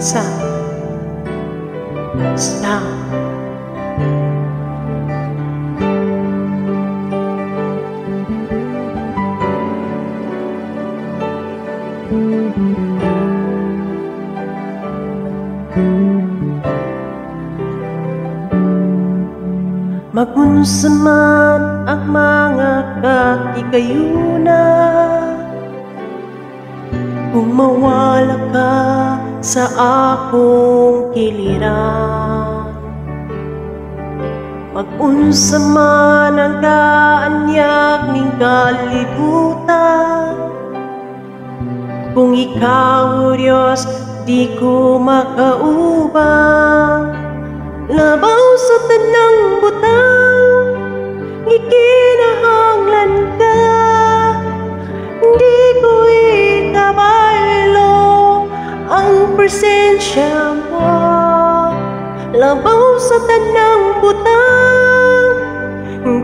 Sound. Magunsa man ang mga katigayuna, kung mawala ka sa akong kiliran. Magunsa man ang kaanyag ning kalibutan, kung ikaw, Diyos, di ko makaubang. Labaw sa tanang butang, gikinahanglan ka, di ko ikabaylo ang presensya mo. Labaw sa tanang butang,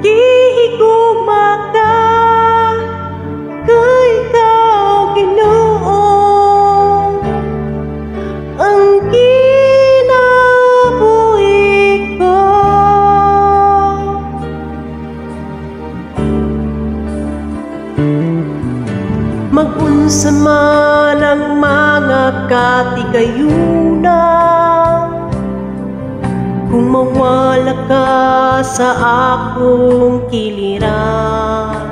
gihigugma ka, kay ikaw, Ginoo, ang magunsa man ang mga katigayuna, kung mawala ka sa akong kiliran.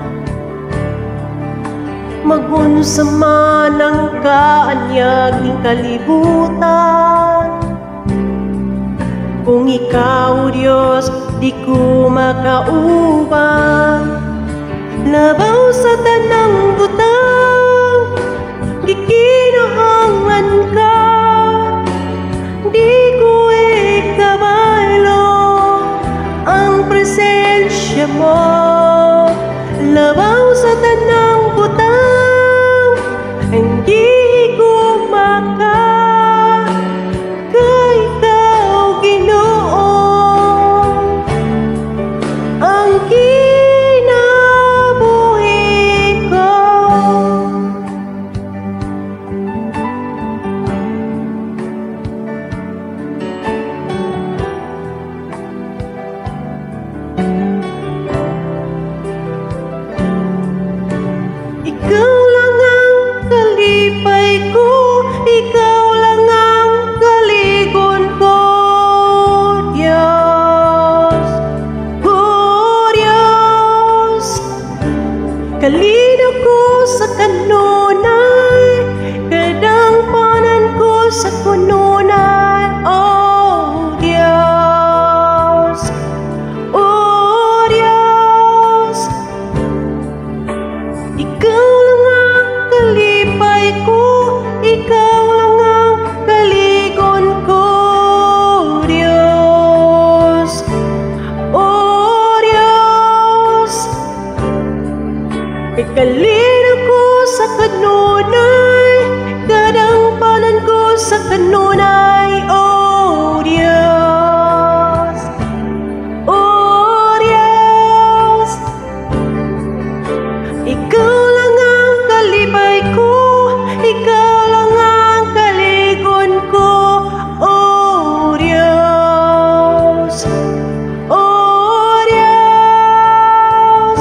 Magunsa man ang kaanyag ning kalibutan, kung ikaw, Diyos, di ko makaubang. Labaw sa tanang butang, gikinahanglan ka, di ko ikabaylo ang presensya mo. Labaw sa tanang butang, ang gihigugma ka, kay ikaw, Ginoo, ang ikaw lang ang kalipay ko, ikaw lang ang kaligon ko, Diyos. Oh, Diyos, kalino ko sa kanunay, kadangpanan ko sa kununay, oh, Diyos. Oh, Diyos, ikaw lang ang kalipay ko, ikaw lang ang kaligon ko, Diyos. Oh, Diyos, ikalino ko sa kanunay, kadangpanan ko sa kanunay, oh, Diyos. Oh, Diyos, ikaw lang ang kalipay ko, ikaw lang ang kaligon ko, oh, Diyos. Oh, Diyos,